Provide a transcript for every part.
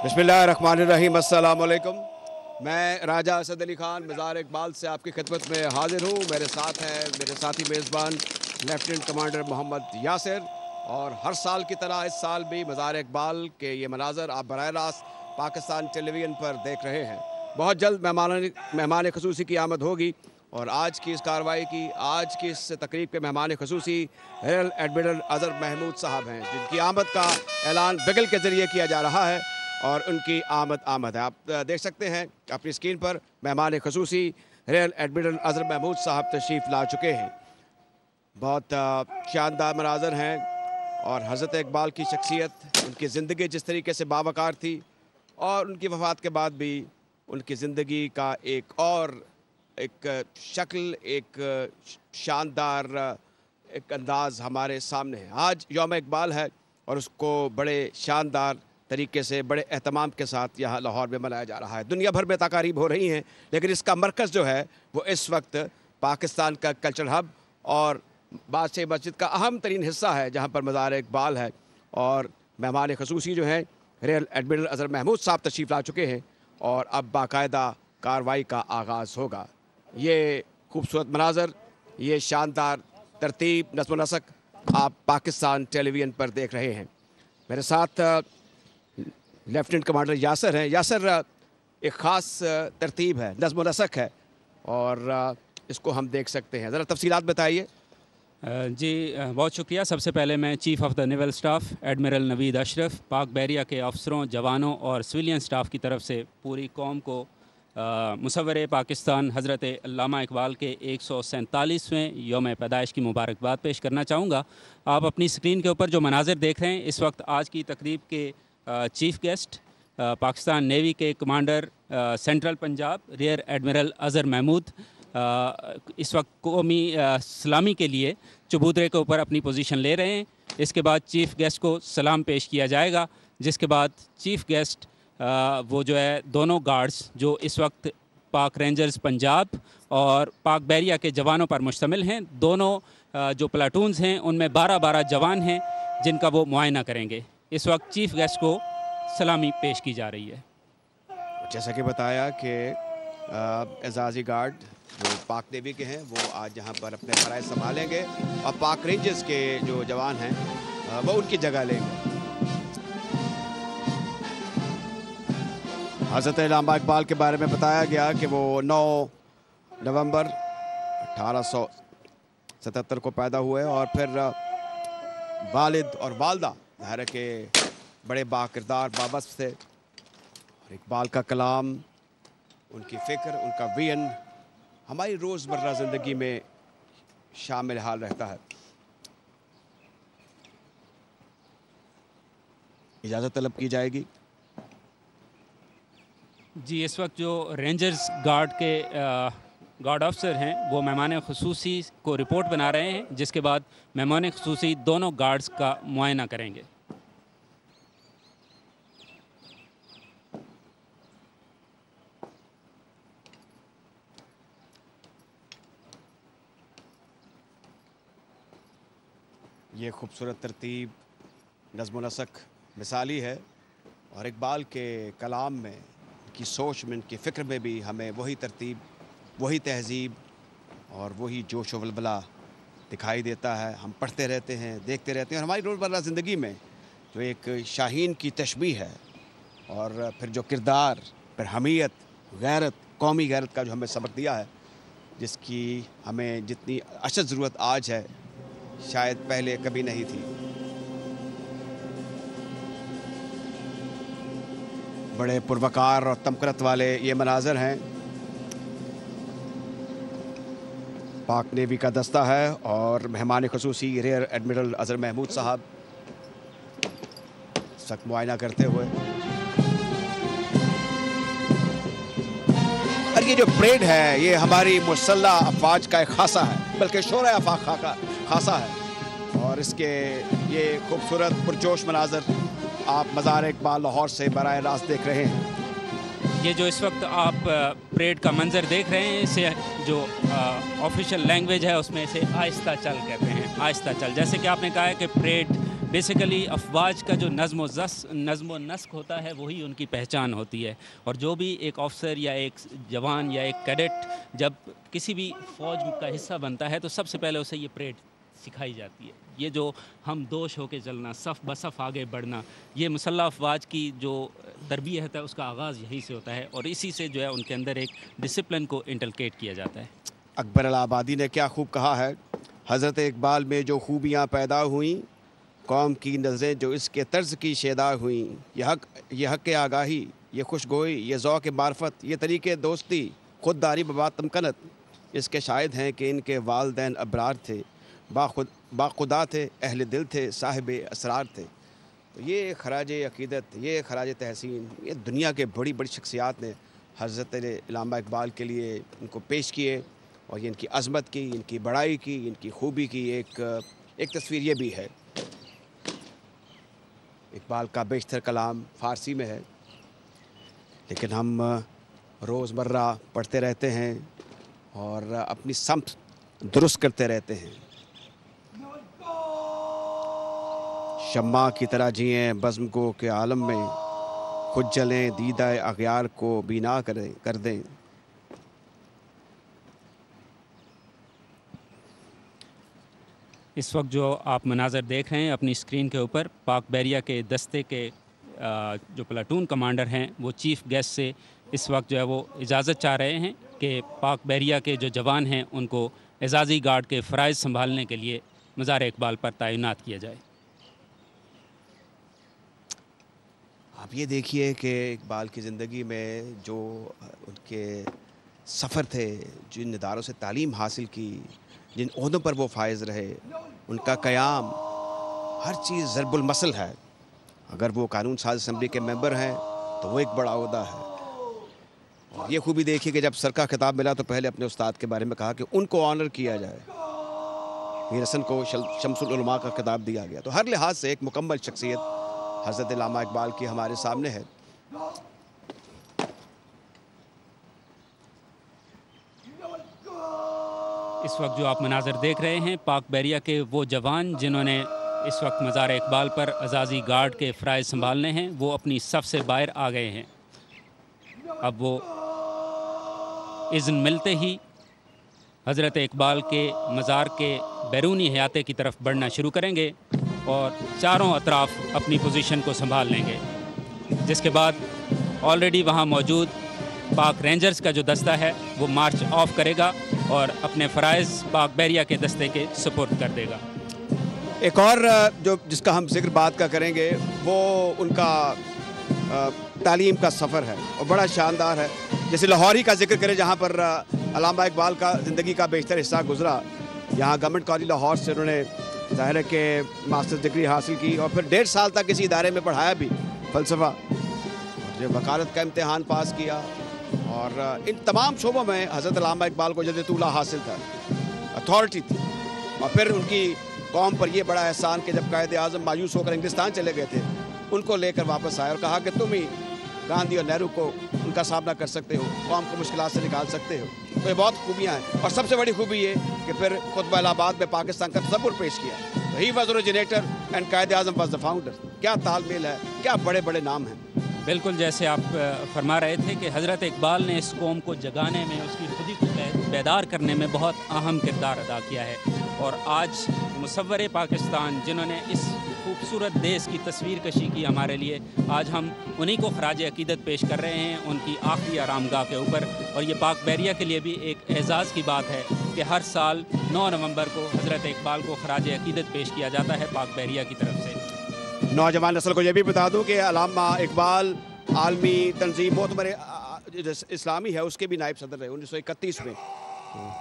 बिस्मिल्लाहिर्रहमानिर्रहीम, अस्सलाम वालेकुम। मैं राजा असद अली ख़ान मज़ार इकबाल से आपकी खिदमत में हाजिर हूँ। मेरे साथ हैं मेरे साथी मेज़बान लेफ्टिनेंट कमांडर मोहम्मद यासिर। और हर साल की तरह इस साल भी मज़ार इकबाल के ये मनाज़र आप बराह रास्त पाकिस्तान टेलीविज़न पर देख रहे हैं। बहुत जल्द मेहमान ख़ुसूसी की आमद होगी और आज की इस कार्रवाई की, आज की इस तकरीब के मेहमान ख़ुसूसी रियल एडमिरल अज़हर महमूद साहब हैं, जिनकी आमद का ऐलान बिगल के ज़रिए किया जा रहा है और उनकी आमद है। आप देख सकते हैं अपनी स्क्रीन पर मेहमान ख़ुसूसी रियल एडमिरल अज़हर महमूद साहब तशरीफ़ ला चुके हैं। बहुत शानदार मनाज़र हैं और हज़रत इकबाल की शख्सियत, उनकी ज़िंदगी जिस तरीके से बावकार थी और उनकी वफ़ात के बाद भी उनकी ज़िंदगी का एक शक्ल, एक शानदार एक अंदाज़ हमारे सामने है। आज यौम इकबाल है और उसको बड़े शानदार तरीके से, बड़े एहतमाम के साथ यहाँ लाहौर में मनाया जा रहा है। दुनिया भर में तकारीब हो रही हैं, लेकिन इसका मरकज़ जो है वो इस वक्त पाकिस्तान का कल्चर हब और बादशाह मस्जिद का अहम तरीन हिस्सा है, जहाँ पर मज़ार इकबाल है। और मेहमान ख़ुसूसी जो हैं रियल एडमिरल अज़हर महमूद साहब तशरीफ़ ला चुके हैं और अब बाकायदा कार्रवाई का आगाज़ होगा। ये खूबसूरत मनाज़र, ये शानदार तरतीब, नज़्म नसक आप पाकिस्तान टेलीविज़न पर देख रहे हैं। मेरे साथ लेफ्टिनेंट कमांडर यासिर हैं। यासिर, एक ख़ास तरतीब है, नज़्म नसक है और इसको हम देख सकते हैं, ज़रा तफसीलात बताइए। जी बहुत शुक्रिया। सबसे पहले मैं chief of the naval staff admiral Naveed Ashraf, पाक बहरिया के अफसरों, जवानों और सिविलियन स्टाफ की तरफ से पूरी कौम को मुसव्वरे पाकिस्तान हज़रत अल्लामा इकबाल के 147वें यौम पैदाइश की मुबारकबाद पेश करना चाहूँगा। आप अपनी स्क्रीन के ऊपर जो मनाज़र देख रहे हैं, इस वक्त आज की तकरीब के चीफ़ गेस्ट पाकिस्तान नेवी के commander central Punjab rear admiral Azhar Mahmood इस वक्त कौमी सलामी के लिए चबूतरे के ऊपर अपनी पोजीशन ले रहे हैं। इसके बाद चीफ़ गेस्ट को सलाम पेश किया जाएगा, जिसके बाद चीफ़ गेस्ट वो जो है दोनों गार्ड्स जो इस वक्त पाक रेंजर्स पंजाब और पाक बहरिया के जवानों पर मुश्तमिल हैं, दोनों जो प्लाटून्स हैं उनमें 12-12 जवान हैं जिनका वो मुआयना करेंगे। इस वक्त चीफ़ गेस्ट को सलामी पेश की जा रही है। जैसा कि बताया कि एजाज़ी गार्ड जो पाक नेवी के हैं वो आज यहाँ पर अपने फ़राइज़ संभालेंगे और पाक रेंजर्स के जो जवान हैं वो उनकी जगह लेंगे। हज़रत अल्लामा इकबाल के बारे में बताया गया कि वो 9 नवंबर 1877 को पैदा हुए और फिर वालिद और वालदा ज़ाहिर के बड़े बाकिरदार बाबस थे। और इकबाल का कलाम, उनकी फ़िक्र, उनका वियन हमारी रोज़मर्रा ज़िंदगी में शामिल हाल रहता है। इजाज़त तलब की जाएगी। जी, इस वक्त जो रेंजर्स गार्ड के गार्ड अफसर हैं वो मेहमान ख़ुसूसी को रिपोर्ट बना रहे हैं, जिसके बाद मेहमान ख़ुसूसी दोनों गार्ड्स का मुआयना करेंगे। ये खूबसूरत तरतीब, नज़्म नसक मिसाली है और इकबाल के कलाम में, की सोच में, उनकी फ़िक्र में भी हमें वही तरतीब, वही तहज़ीब और वही जोश व वलवला दिखाई देता है। हम पढ़ते रहते हैं, देखते रहते हैं और हमारी रोज़मर्रा ज़िंदगी में जो एक शाहीन की तशबीह है और फिर जो किरदार, फिर हमीयत, गैरत, कौमी गैरत का जो हमें सबक दिया है, जिसकी हमें जितनी अशद ज़रूरत आज है शायद पहले कभी नहीं थी। बड़े पुरवकार और तमकरत वाले ये मनाज़र हैं। पाक नेवी का दस्ता है और मेहमान ख़ुसूसी रियर एडमिरल अज़हर महमूद साहब सख्त मुआयना करते हुए। और ये जो परेड है ये हमारी मुसल्लह अफवाज का एक खासा है, बल्कि शोरा अफवाज का खासा है। और इसके ये खूबसूरत पुरजोश मनाज़र आप मज़ार इकबाल लाहौर से बराह रास्त देख रहे हैं। ये जो इस वक्त आप परेड का मंजर देख रहे हैं, इसे जो ऑफिशियल लैंग्वेज है उसमें इसे आहिस्ता चल कहते हैं। आहिस्ता चल, जैसे कि आपने कहा है कि परेड बेसिकली अफवाज का जो नज़्म व नस्क होता है वही उनकी पहचान होती है। और जो भी एक ऑफिसर या एक जवान या एक कैडेट जब किसी भी फ़ौज का हिस्सा बनता है तो सबसे पहले उसे ये परेड सिखाई जाती है। ये जो हम दोष होके चलना, सफ़ बसफ़ आगे बढ़ना, ये मुसल्लह अफवाज की जो तरबियत है उसका आगाज़ यहीं से होता है और इसी से जो है उनके अंदर एक डिसिप्लिन को इंटलकेट किया जाता है। अकबर अल-आबादी ने क्या खूब कहा है, हज़रत इकबाल में जो खूबियाँ पैदा हुईं, कौम की नज़रें जो इसके तर्ज़ की शेदा हुईं, ये हक़ आगाही, ये खुशगोई, ये ज़ौक़ मार्फत, ये तरीक़े दोस्ती, खुददारी बबात तमकनत, इसके शाहिद हैं कि इनके वालिदैन अबरार थे, बाखुदा थे, अहले दिल थे, साहिब असरार थे। तो ये खराज अक़ीदत, ये खराज तहसीन, ये दुनिया के बड़ी बड़ी शख्सियात ने हज़रत अल्लामा इकबाल के लिए इनको पेश किए और ये इनकी अज़मत की, इनकी बड़ाई की, इनकी खूबी की एक तस्वीर ये भी है। इकबाल का बेशतर कलाम फ़ारसी में है, लेकिन हम रोज़मर्रा पढ़ते रहते हैं और अपनी समत दुरुस्त करते रहते हैं। शम्मा की तरह जिएँ बज़्म गो के आलम में, खुद जलें दीदाए अग़यार को बीना कर दें। इस वक्त जो आप मनाज़र देख रहे हैं अपनी स्क्रीन के ऊपर, पाक बहरिया के दस्ते के जो प्लाटून कमांडर हैं वो चीफ़ गेस्ट से इस वक्त जो है वो इजाज़त चाह रहे हैं कि पाक बहरिया के जो जवान हैं उनको एजाज़ी गार्ड के फ़राइज़ संभालने के लिए मज़ार इकबाल पर तैनात किया जाए। आप ये देखिए कि इकबाल की ज़िंदगी में जो उनके सफ़र थे, जिन इदारों से तालीम हासिल की, जिन ओहदों पर वो फायज़ रहे, उनका क़याम, हर चीज़ ज़रबुल मसल है। अगर वो कानून साज़ असम्बली के मेंबर हैं तो वो एक बड़ा ओहदा है। और ये खूबी देखिए कि जब सर का खिताब मिला तो पहले अपने उस्ताद के बारे में कहा कि उनको ऑनर किया जाए। मीर हसन को शम्सुल उलमा का खिताब दिया गया। तो हर लिहाज से एक मुकम्मल शख्सियत हज़रत अल्लामा इकबाल की हमारे सामने है। इस वक्त जो आप मनाज़र देख रहे हैं पाक बहरिया के वो जवान जिन्होंने इस वक्त मज़ार इकबाल पर एजाज़ी गार्ड के फ़राइज़ संभालने हैं, वो अपनी सफ़ से बाहर आ गए हैं। अब वो इज़्न मिलते ही हज़रत इकबाल के मज़ार के बैरूनी हयाते की तरफ बढ़ना शुरू करेंगे और चारों अतराफ़ अपनी पोजीशन को संभाल लेंगे, जिसके बाद ऑलरेडी वहाँ मौजूद पाक रेंजर्स का जो दस्ता है वो मार्च ऑफ करेगा और अपने फ़राइज़ पाक बहरिया के दस्ते के सुपुर्द कर देगा। एक और जिसका हम जिक्र बात का करेंगे वो उनका तालीम का सफ़र है और बड़ा शानदार है। जैसे लाहौर ही का जिक्र करें जहाँ पर अल्लामा इकबाल का ज़िंदगी का बेशतर हिस्सा गुजरा। यहाँ गवर्नमेंट कॉलेज लाहौर से उन्होंने ज़ाहिर है कि मास्टर्स डिग्री हासिल की और फिर 1.5 साल तक किसी इदारे में पढ़ाया भी फ़लसफ़ा, जो वकालत का इम्तिहान पास किया और इन तमाम शोबों में हज़रत अल्लामा इकबाल को जज़्बे-ए-तूला हासिल था, अथॉरिटी थी। और फिर उनकी कौम पर यह बड़ा एहसान कि जब कायद आज़म मायूस होकर इंग्लिस्तान चले गए थे, उनको लेकर वापस आए और कहा कि तुम ही गांधी और नेहरू को उनका सामना कर सकते हो, कौम को मुश्किलात से निकाल सकते हो। तो ये बहुत खूबियाँ हैं और सबसे बड़ी खूबी ये कि फिर खुतबा इलाहाबाद में पाकिस्तान का तसव्वुर पेश किया। He was originator and Quaid Azam was the founder. क्या तालमेल है, क्या बड़े बड़े नाम हैं। बिल्कुल, जैसे आप फरमा रहे थे कि हज़रत इकबाल ने इस कौम को जगाने में, उसकी खुदी को बेदार करने में बहुत अहम किरदार अदा किया है। और आज मुसव्वरे पाकिस्तान जिन्होंने इस खूबसूरत देश की तस्वीर कशी की हमारे लिए, आज हम उन्हीं को खराज अकीदत पेश कर रहे हैं उनकी आखिरी आरामगाह के ऊपर। और ये पाक बहरिया के लिए भी एक एज़ाज़ की बात है कि हर साल 9 नवंबर को हज़रत इकबाल को खराज अकीदत पेश किया जाता है पाक बहरिया की तरफ से। नौजवान नस्ल को यह भी बता दूँ कि अल्लामा इकबाल आलमी तंजीम मोतबर इस्लामी है उसके भी नायब सदर रहे 1931 में।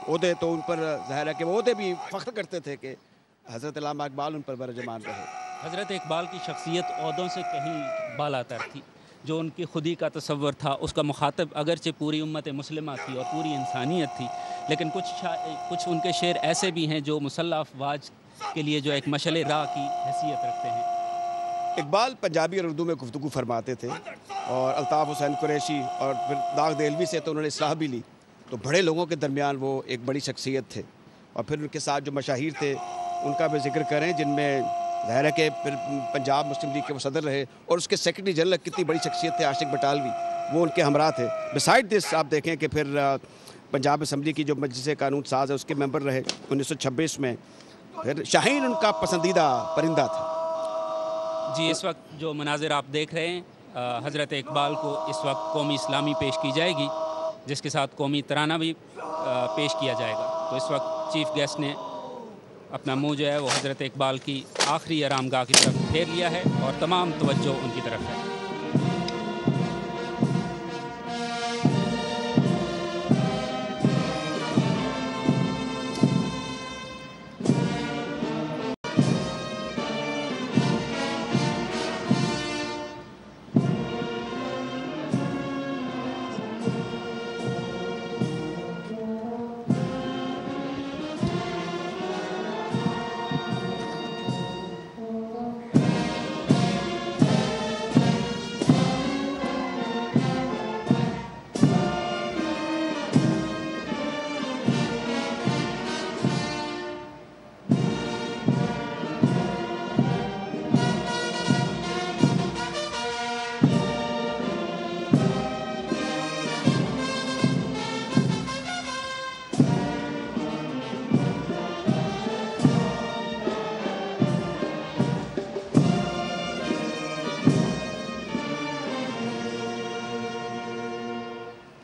ओहदे तो उन पर ज़ाहिर है कि वो ओहदे भी फ़ख्र करते थे कि हज़रत अल्लामा इकबाल उन पर बरजमान रहे। हज़रत इकबाल की शख्सियत ओहदों से कहीं बालातर थी। जो उनकी खुदी का तसव्वुर था उसका मुखातब अगरचे पूरी उम्मत मुस्लिमा थी और पूरी इंसानियत थी, लेकिन कुछ उनके शेर ऐसे भी हैं जो मुसल्लह अफवाज के लिए जो एक मशअल राह की हैसियत रखते हैं। इकबाल पंजाबी और उर्दू में गुफ्तगू फरमाते थे और अल्ताफ़ हुसैन कुरैशी और फिर दाग देलवी से तो उन्होंने इस्लाह भी ली। तो बड़े लोगों के दरमियान वो एक बड़ी शख्सियत थे। और फिर उनके साथ जो मशाहिर थे उनका भी जिक्र करें, जिनमें ज़ाहिर है कि फिर पंजाब मुस्लिम लीग के वो सदर रहे और उसके सेक्रेटरी जनरल कितनी बड़ी शख्सियत थे आशिक बटालवी, वो उनके हमरा थे। बिसाइड दिस आप देखें कि फिर पंजाब असम्बली की जो मजलिस कानून साज है उसके मेंबर रहे 1926 में। फिर शाहीन उनका पसंदीदा परिंदा था। जी, इस वक्त जो मनाजिर आप देख रहे हैं, हज़रत इकबाल को इस वक्त कौमी इस्लामी पेश की जाएगी, जिसके साथ कौमी तराना भी पेश किया जाएगा। तो इस वक्त चीफ़ गेस्ट ने अपना मुँह जो है वो हज़रत इकबाल की आखिरी आरामगाह की तरफ फेर लिया है और तमाम तवज्जो उनकी तरफ है।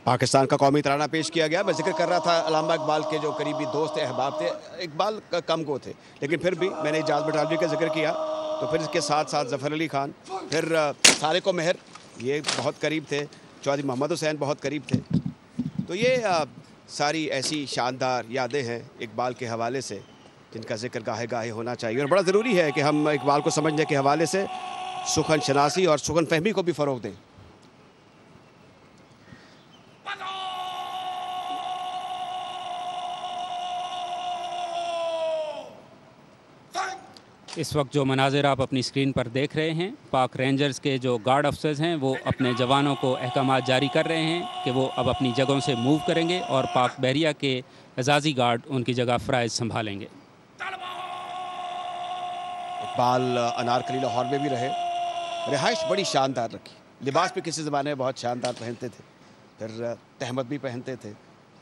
पाकिस्तान का कौमी तराना पेश किया गया। मैं जिक्र कर रहा था अल्लामा इकबाल के जो करीबी दोस्त थे, अहबाब थे। इकबाल कम गो थे, लेकिन फिर भी मैंने एजाज बटालवी का जिक्र किया, तो फिर इसके साथ साथ ज़फ़र अली ख़ान, फिर सारिक मेहर, ये बहुत करीब थे। चौधरी मोहम्मद हुसैन बहुत करीब थे। तो ये सारी ऐसी शानदार यादें हैं इकबाल के हवाले से, जिनका जिक्र गाहे गाहे होना चाहिए। और बड़ा ज़रूरी है कि हम इकबाल को समझने के हवाले से सुखन शनासी और सुखन फहमी को भी फ़रोग़ दें। इस वक्त जो मनाजिर आप अपनी स्क्रीन पर देख रहे हैं, पाक रेंजर्स के जो गार्ड अफसर्स हैं वो अपने जवानों को अहकामात जारी कर रहे हैं कि वो अब अपनी जगहों से मूव करेंगे और पाक बहरिया के एजाज़ी गार्ड उनकी जगह फ़राइज़ संभालेंगे। इकबाल अनारकली लाहौर में भी रहे, रिहाइश बड़ी शानदार रखी। लिबास भी किसी ज़माने में बहुत शानदार पहनते थे, फिर तहमद भी पहनते थे,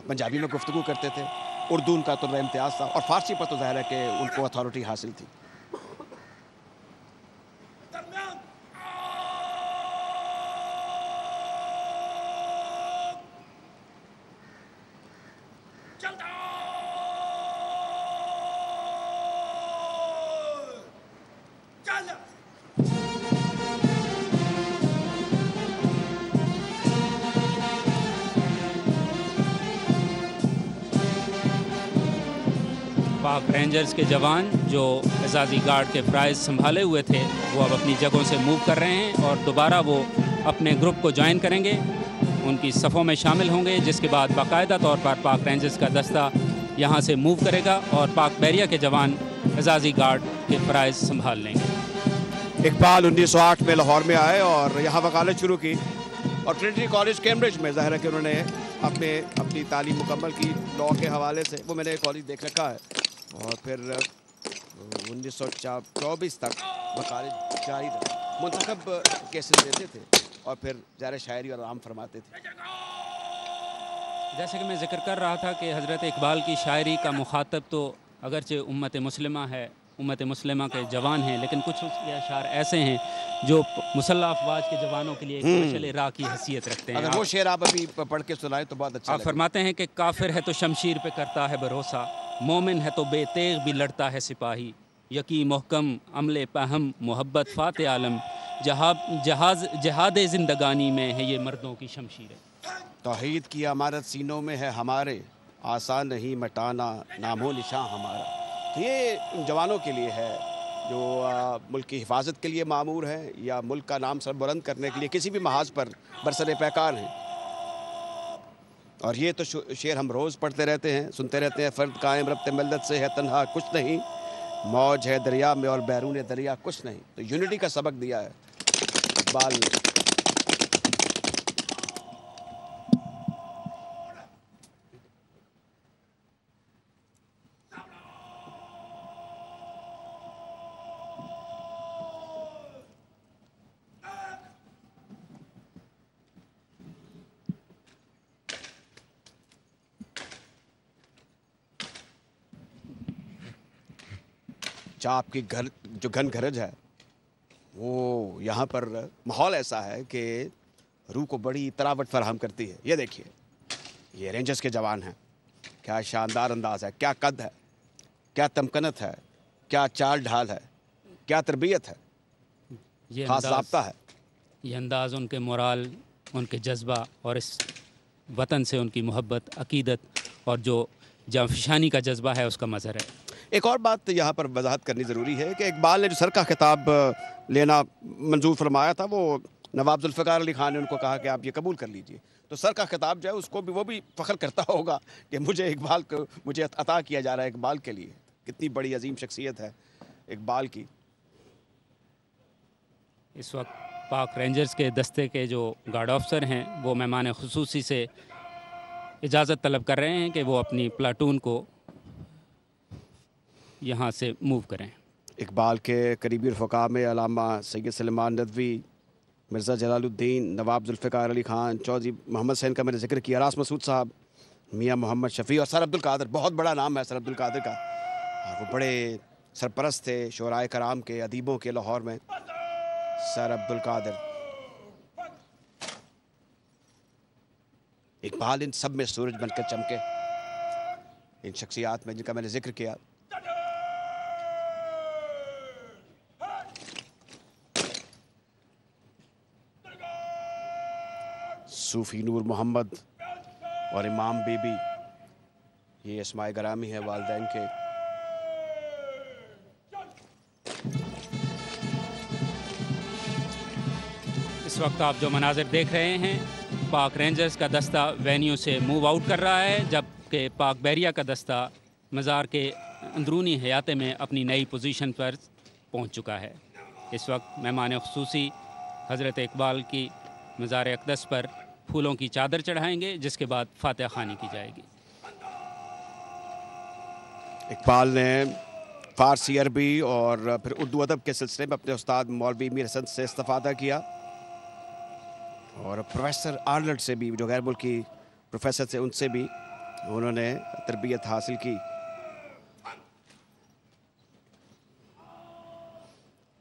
पंजाबी में गुफ्तगू करते थे, उर्दू उनका तो इम्तियाज़ था और फ़ारसी पर तो ज़ाहिर है कि उनको अथॉरिटी हासिल थी। पाक रेंजर्स के जवान जो एजाज़ी गार्ड के प्राइज़ संभाले हुए थे वो अब अपनी जगहों से मूव कर रहे हैं और दोबारा वो अपने ग्रुप को ज्वाइन करेंगे, उनकी सफ़ों में शामिल होंगे, जिसके बाद बाकायदा तौर पर पाक रेंजर्स का दस्ता यहाँ से मूव करेगा और पाक बहरिया के जवान एजाज़ी गार्ड के प्राइज़ संभाल लेंगे। इकबाल 1908 में लाहौर में आए और यहाँ वकालत शुरू की और ट्रिनिटी कॉलेज कैम्ब्रिज में ज़ाहिर है कि उन्होंने अपनी तालीम मुकम्मल की लॉ के हवाले से। वो मैंने कॉलेज देख रखा है और फिर 1924 तक वकालत जारी रहा। मुंतखब केसेस देते थे और फिर ज़ाहिर शायरी और आराम फरमाते थे। जैसे कि मैं जिक्र कर रहा था कि हज़रत इकबाल की शायरी का मुखातब तो अगरचे उम्मत मुस्लिमा है, उम्मत मुस्लिमा के जवान हैं, लेकिन कुछ उसके अशार ऐसे हैं जो मुसल्लह अफवाज के जवानों के लिए एक मशअल राह की हैसियत रखते हैं। अगर वो शेर आप अभी पढ़ के सुनाएं तो बहुत अच्छा। आप फरमाते हैं कि काफिर है तो शमशीर पे करता है भरोसा, मोमिन है तो बेतेग भी लड़ता है सिपाही, यकी मोहकम अमले पहम मोहब्बत फ़ाते आलम, जहाद ज़िंदगानी में है ये मर्दों की शमशीरें। तौहीद की अमारत सीनों में है हमारे, आसान नहीं मटाना नामो निशां हमारा। तो ये जवानों के लिए है जो मुल्क की हिफाजत के लिए मामूर हैं या मुल्क का नाम सरबुलंद करने के लिए किसी भी महाज पर बरसरे पैकार हैं। और ये तो शेर हम रोज़ पढ़ते रहते हैं, सुनते रहते हैं। फ़र्द कायम रब्ते मिल्लत से है तन्हा कुछ नहीं, मौज है दरिया में और बैरून दरिया कुछ नहीं। तो यूनिटी का सबक दिया है इकबाल ने। चाप की घर जो घन गरज है वो यहाँ पर माहौल ऐसा है कि रूह को बड़ी तरावट फराहम करती है। ये देखिए, ये रेंजर्स के जवान हैं, क्या शानदार अंदाज है, क्या कद है, क्या तमकनत है, क्या चाल ढाल है, क्या तरबियत है, ये खास ज़ाब्ता है। ये अंदाज़ उनके मोराल, उनके जज्बा और इस वतन से उनकी मोहब्बत, अकीदत और जो जांफशानी का जज्बा है उसका मज़हर है। एक और बात यहाँ पर वजाहत करनी ज़रूरी है कि इकबाल ने जो सर का खिताब लेना मंजूर फरमाया था, वो नवाब जुल्फ़िकार अली खान ने उनको कहा कि आप ये कबूल कर लीजिए। तो सर का खिताब जो है उसको भी वो भी फ़ख्र करता होगा कि मुझे अता किया जा रहा है इकबाल के लिए। कितनी बड़ी अजीम शख्सियत है इकबाल की। इस वक्त पाक रेंजर्स के दस्ते के जो गार्ड ऑफिसर हैं वो मेहमान खुसूसी से इजाज़त तलब कर रहे हैं कि वो अपनी प्लाटून को यहाँ से मूव करें। इकबाल के करीबी रफ़क़ा में अल्लामा सैयद सलेमान नदवी, मिर्ज़ा जलालुद्दीन, नवाब जुल्फ़िकार अली खान, चौधरी मोहम्मद हुसैन का मैंने जिक्र किया, रास मसूद साहब, मियाँ मोहम्मद शफ़ी और सर अब्दुल कादिर। बहुत बड़ा नाम है सर अब्दुल कादिर का, और वो बड़े सरपरस्त थे शोराए कराम के, अदीबों के लाहौर में। सर अब्दुल कादिर, इकबाल इन सब में सूरज बनकर चमके, इन शख्सियात में जिनका मैंने जिक्र किया। सूफ़ी नूर मोहम्मद और इमाम बीबी, ये अस्माए गरामी है वालिदैन के। इस वक्त आप जो मनाज़िर देख रहे हैं, पाक रेंजर्स का दस्ता वेन्यू से मूव आउट कर रहा है, जबकि पाक बैरिया का दस्ता मज़ार के अंदरूनी हयाते में अपनी नई पोजीशन पर पहुंच चुका है। इस वक्त मेहमान खुसूसी हज़रत इकबाल की मज़ार अक़दस पर फूलों की चादर चढ़ाएंगे, जिसके बाद फातिहा ख़वानी की जाएगी। इकबाल ने फ़ारसी, अरबी और फिर उर्दू अदब के सिलसिले में अपने उस्ताद मौलवी मीर हसन से इस्तिफ़ादा किया, और प्रोफेसर आर्नल्ड से भी, जो गैर मुल्की प्रोफेसर थे, उनसे भी उन्होंने तरबियत हासिल की।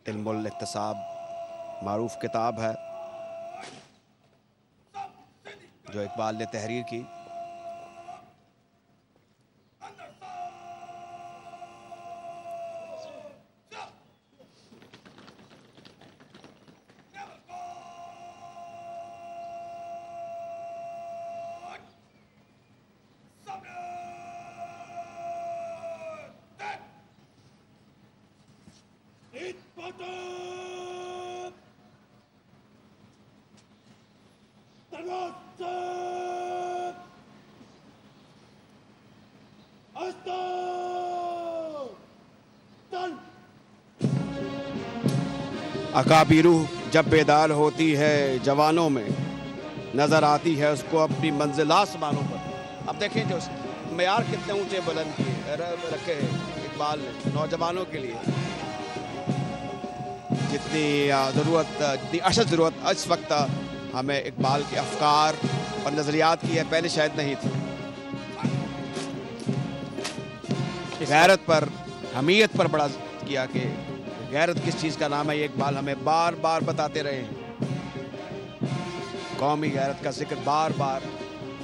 इल्मुल इक्तिसाब मारूफ किताब है जो इकबाल ने तहरीर की। अकाबी रूह जब बेदार होती है जवानों में, नज़र आती है उसको अपनी मंजिल आसमानों पर। अब देखें जो मेयार कितने ऊंचे बुलंद किए रखे हैं इकबाल ने नौजवानों के लिए। जितनी ज़रूरत, जितनी अशद ज़रूरत इस वक्त हमें इकबाल के अफकार और नज़रियात की है, पहले शायद नहीं थी। गैरत पर, हमीयत पर बड़ा किया कि गैरत किस चीज़ का नाम है, ये इकबाल हमें बार बार बताते रहे हैं। कौमी गैरत का जिक्र बार बार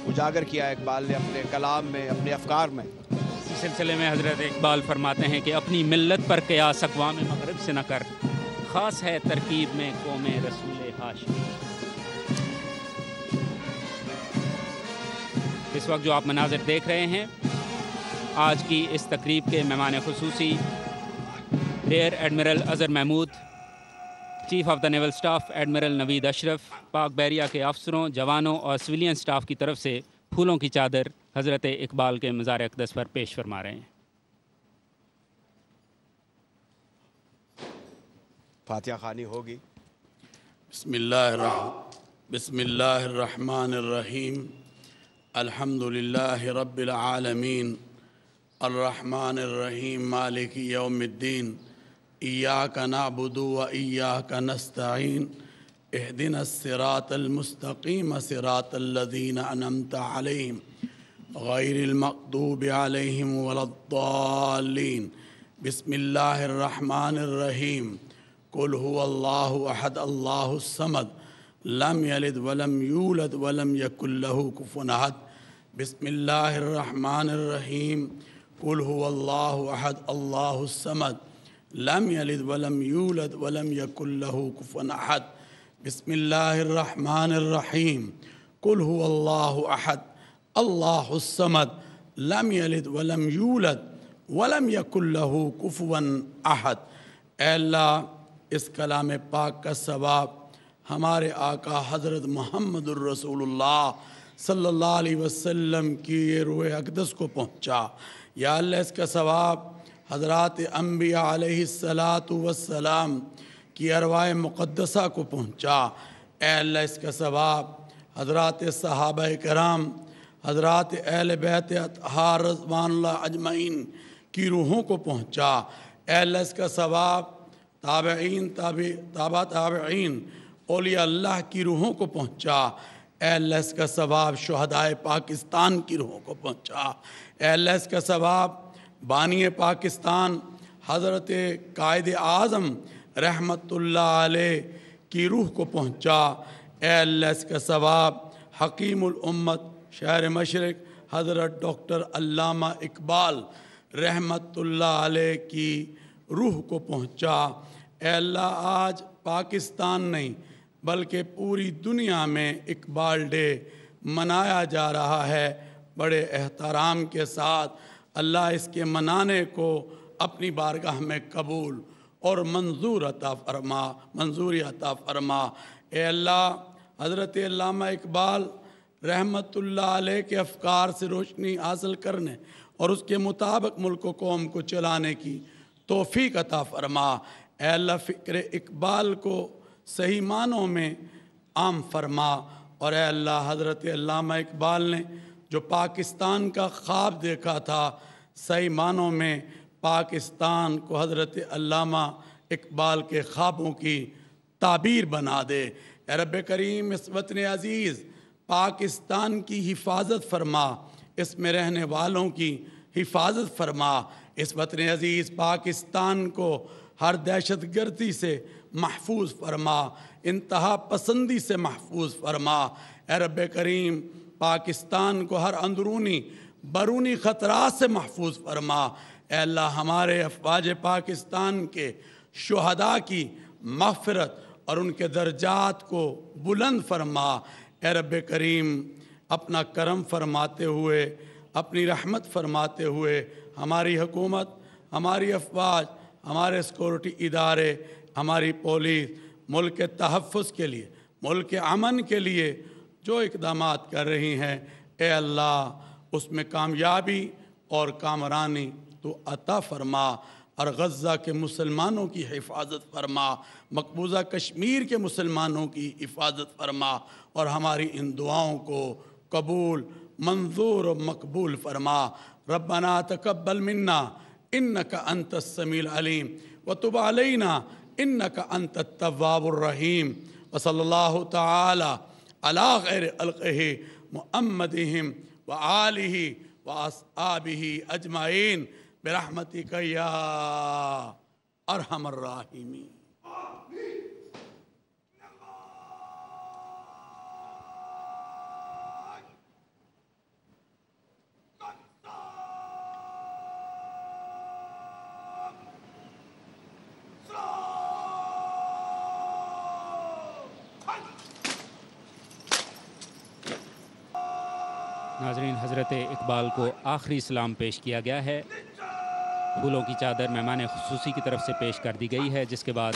उजागर किया है इकबाल ने अपने कलाम में, अपने अफकार में। इसी सिलसिले में हज़रत इकबाल फरमाते हैं कि अपनी मिल्लत पर क़यास अक़वाम मग़रिब से न कर, ख़ास है तरकीब में कौम रसूल हाशिमी। इस वक्त जो आप मनाज़िर देख रहे हैं, आज की इस तकरीब के मेहमान खुसूसी rear admiral Azhar Mahmood, chief of the naval staff admiral Naveed Ashraf, Pak बैरिया के अफसरों, जवानों और सिविलियन स्टाफ की तरफ से फूलों की चादर हज़रत इकबाल के मज़ार अक़दस पर पेश फरमा रहे हैं। फातिहा ख़वानी होगी। बिस्मिल्लाहिर्रहमानिर्रहीम, अल्हम्दुलिल्लाहि रब्बिल आलमीन, अर्रहमानिर्रहीम, मालिकी यौमिद्दीन, इय्याका नअबुदु व इय्याका नस्तईन, इहदिनस सिरातल मुस्तक़ीम, सिरातल लज़ीना अनअमता अलैहिम, गैरिल मग़दूबि अलैहिम वलद्दाल्लीन। बिस्मिल्लाहिर्रहमानिर्रहीम कुल हुवल्लाहु अहद अल्लाहुस समद लम यलिद वलम यूलद वलम यकुल लहू कुफुवन अहद। बिस्मिल्लाहिर्रहमानिर्रहीम कुल हुवल्लाहु अहद अल्लाहुस समद लम यलिद वलम यूलद वलम यकुल लहू कुफुवन अहद। बिस्मिल्लाहिर्रहमानिर्रहीम कुल हुवल्लाहु अहद अल्लाहुस समद लम यलिद वलम यूलद वलम यकुल लहू कुफुवन अहद। ऐ अल्लाह, इस कलाम पाक का सवाब हमारे आका हज़रत मुहम्मदुर रसूलुल्लाह सल्लल्लाहु अलैहि वसल्लम की ये रूह अक़दस को पहुँचा। या अल्लाह, इसका सवाब हज़रात अंबिया अलैहिस्सलातु वस्सलाम की अरवाह मुक़द्दसा को पहुँचा। ऐ अल्लाह, इसका सवाब हज़रात सहाबा कराम, हज़रात अहले बैत अत्हार रज़वानुल्लाह अजमईन की रूहों को पहुँचा। ऐ अल्लाह, इसका सवाब ताबईन, ताबईन औलिया अल्लाह की रूहों को पहुँचा। ऐ अल्लाह, इसका सवाब शुहदाए पाकिस्तान की रूहों को पहुँचा। ऐ अल्लाह, इसका सवाब बानी पाकिस्तान हज़रत कायद आज़म रहमतुल्लाह अलैह की रूह को पहुँचा। ऐ अल्लाह, इसका सवाब हकीमुल उम्मत शहर मशरिक़ हज़रत डॉक्टर अल्लामा इकबाल रहमतुल्लाह अलैह की रूह को पहुँचा। ऐ अल्लाह, आज पाकिस्तान नहीं बल्कि पूरी दुनिया में इकबाल डे मनाया जा रहा है बड़े एहतराम के साथ। अल्लाह, इसके मनाने को अपनी बारगाह में कबूल और मंजूरी अता फरमा। ए अल्लाह, हज़रत अल्लामा इकबाल रहमतुल्लाह अलैह के अफ़कार से रोशनी हासिल करने और उसके मुताबिक मुल्क व कौम को चलाने की तौफ़ीक़ अता फरमा। ए अल्लाह, फ़िक्र इकबाल को सही मानों में आम फरमा। और ए अल्लाह, हज़रत अल्लामा इकबाल ने जो पाकिस्तान का ख्वाब देखा था, सही मानों में पाकिस्तान को हज़रत अल्लामा इकबाल के ख्वाबों की ताबीर बना दे। ए रब्बे करीम, इस वतन अज़ीज़ पाकिस्तान की हिफाजत फरमा, इसमें रहने वालों की हिफाजत फरमा। इस वतन अज़ीज़ पाकिस्तान को हर दहशत गर्दी से महफूज फरमा, इंतहा पसंदी से महफूज फरमा। ए रब्बे करीम, पाकिस्तान को हर अंदरूनी बरूनी ख़तरात से महफूज फरमा। ए अल्लाह, हमारे अफवाज पाकिस्तान के शुहदा की मग़फ़िरत और उनके दर्जात को बुलंद फरमा। ए रब्बे करीम, अपना करम फरमाते हुए, अपनी रहमत फरमाते हुए हमारी हुकूमत, हमारी अफवाज, हमारे सिक्योरिटी इदारे, हमारी पुलिस मुल्क के तहफ़्फ़ुज़ के लिए, मुल्क के अमन के लिए जो इक़दामात कर रही हैं, ए अल्लाह, उसमें कामयाबी और कामरानी तो अता फ़रमा। और गज़ा के मुसलमानों की हिफाजत फरमा, मकबूजा कश्मीर के मुसलमानों की हिफाजत फरमा और हमारी इन दुआओं को कबूल, मंजूर और मकबूल फरमा। रब्बना तक़ब्बल मिन्ना इन्नका अंतस समीउल अलीम व तुब अलैना इन्नका अंतत तव्वाबुर रहीम। व सल्लल्लाहु तआला अला खैरि खल्क़िही मुहम्मदिहिम व आलिही व अस्हाबिही अजमाइन बिरहमतिका या अरहमर राहिमीन। नाज़रीन, हज़रत इकबाल को आखिरी सलाम पेश किया गया है। फूलों की चादर मेहमान ख़ुसूसी की तरफ से पेश कर दी गई है, जिसके बाद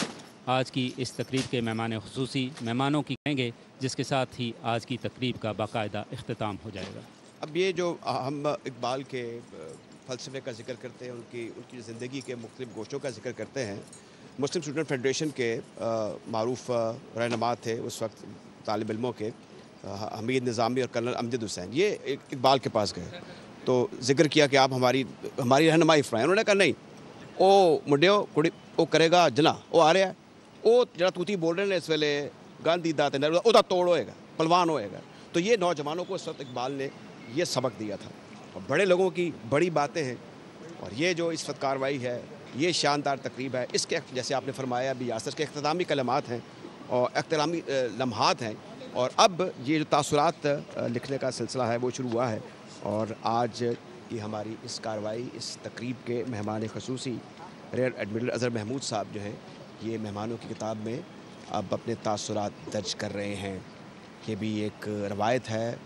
आज की इस तकरीब के मेहमान ख़ुसूसी मेहमानों की कहेंगे, जिसके साथ ही आज की तकरीब का बाकायदा इख्तिताम हो जाएगा। अब ये जो हम इकबाल के फ़लसफ़े का ज़िक्र करते हैं, उनकी ज़िंदगी के मुख्तलिफ़ गोशों का ज़िक्र करते हैं। मुस्लिम स्टूडेंट फेडरेशन के मारूफ़ रहनुमा थे उस वक्त तालिब इल्मों के, हमीद निज़ामी और कर्नल अमजद हुसैन, ये इकबाल के पास गए तो जिक्र किया कि आप हमारी रहनुमाई फरमाएं। उन्होंने कहा नहीं, ओ मुंडियो कुड़ी वो करेगा जना वो आ रहा है, वो जरा तूती बोल रहे हैं इस वेले गांधी दाते ओदा तोड़ होएगा, पलवान होएगा। तो ये नौजवानों को इस वक्त इकबाल ने ये सबक दिया था और बड़े लोगों की बड़ी बातें हैं। और ये जो इस वक्त कार्रवाई है, ये शानदार तकरीब है। इसके जैसे आपने फरमाया अभी यासर के इख्तितामी कलमात हैं और इख्तितामी लम्हात हैं, और अब ये जो तासुरात लिखने का सिलसिला है वो शुरू हुआ है। और आज की हमारी इस कार्रवाई, इस तकरीब के मेहमान ख़ुसूसी रियर एडमिरल अज़हर महमूद साहब जो हैं, ये मेहमानों की किताब में अब अपने तासुरात दर्ज कर रहे हैं। ये भी एक रवायत है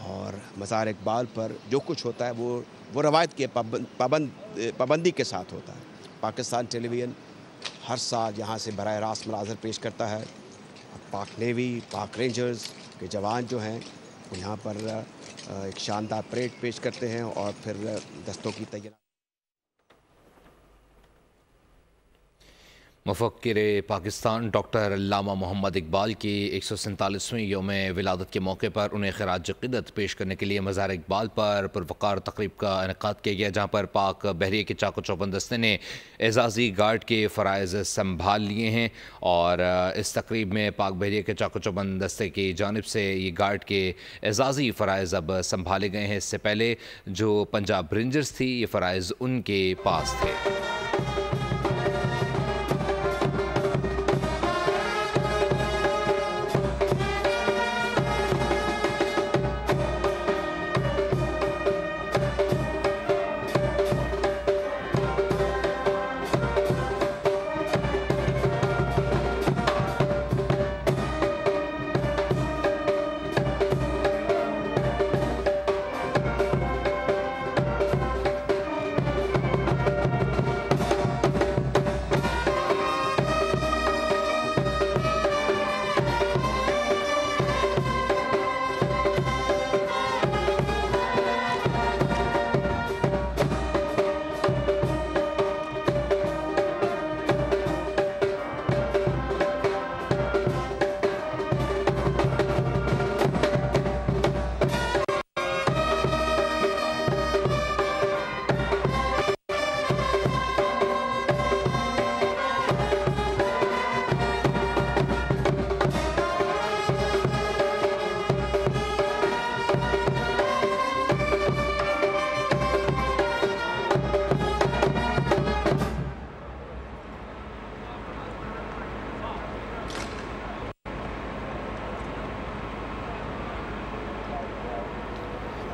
और मज़ार इकबाल पर जो कुछ होता है वो रवायत की पाबंदी के साथ होता है। पाकिस्तान टेलीविज़न हर साल यहाँ से बराह रास्त मनाज़र पेश करता है। पाक नेवी, पाक रेंजर्स के जवान जो हैं वो यहाँ पर एक शानदार परेड पेश करते हैं और फिर दस्तों की तैयारी। मुफ़क्किर पाकिस्तान डॉक्टर अल्लामा मोहम्मद इकबाल की 147वीं यौम विलादत के मौके पर उन्हें खिराज क़िदत पेश करने के लिए मज़ार इकबाल पर पुरवक़ार तक़रीब का इनेक़ाद किया गया, जहाँ पर पाक बहरिया के चाको चौबंद दस्ते ने एज़ाज़ी गार्ड के फ़राइज़ संभाल लिए हैं। और इस तक़रीब में पाक बहरिया के चाको चौबंद दस्ते की जानिब से ये गार्ड के एज़ाज़ी फ़राइज़ अब संभाले गए हैं। इससे पहले जो पंजाब रेंजर्स थी, ये फ़राइज़ उनके पास थे।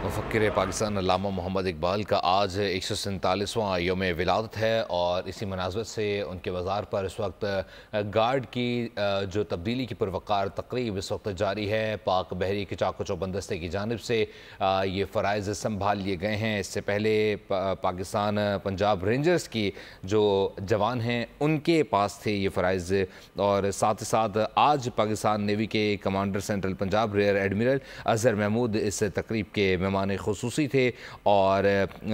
मुफ़क्किर पाकिस्तान अल्लामा मोहम्मद इकबाल का आज 147वां यौम विलादत है और इसी मुनासबत से उनके मज़ार पर इस वक्त गार्ड की जो तब्दीली की पुरवक़ार तक़रीब इस वक्त जारी है। पाक बहरी के चाको चौबंद दस्ते की जानिब से ये फ़राइज़ संभाल लिए गए हैं। इससे पहले पाकिस्तान पंजाब रेंजर्स की जो जवान हैं उनके पास थे ये फ़राइज़, और साथ ही साथ आज पाकिस्तान नेवी के commander central Punjab rear admiral Azhar Mahmood इस तक़रीब के मेहमान ख़ुसूसी थे। और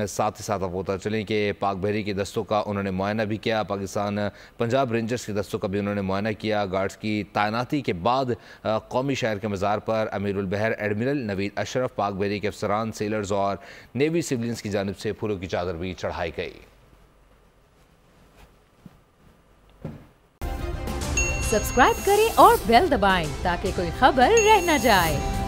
साथ ही साथ आप पता चलें कि पाक बहरी के दस्तों का उन्होंने मुआयना भी किया, पाकिस्तान पंजाब रेंजर्स के दस्तों का भी उन्होंने मुआयना किया। गार्ड्स की तैनाती के बाद कौमी शहर के मज़ार पर अमीरुल बहर एडमिरल नवीद अशरफ, पाक बहरी के अफसरान, सेलर्स और नेवी सिविलियंस की जानिब से फूलों की चादर भी चढ़ाई गई। सब्सक्राइब करें और बेल दबाएं ताकि कोई खबर रह न जाए।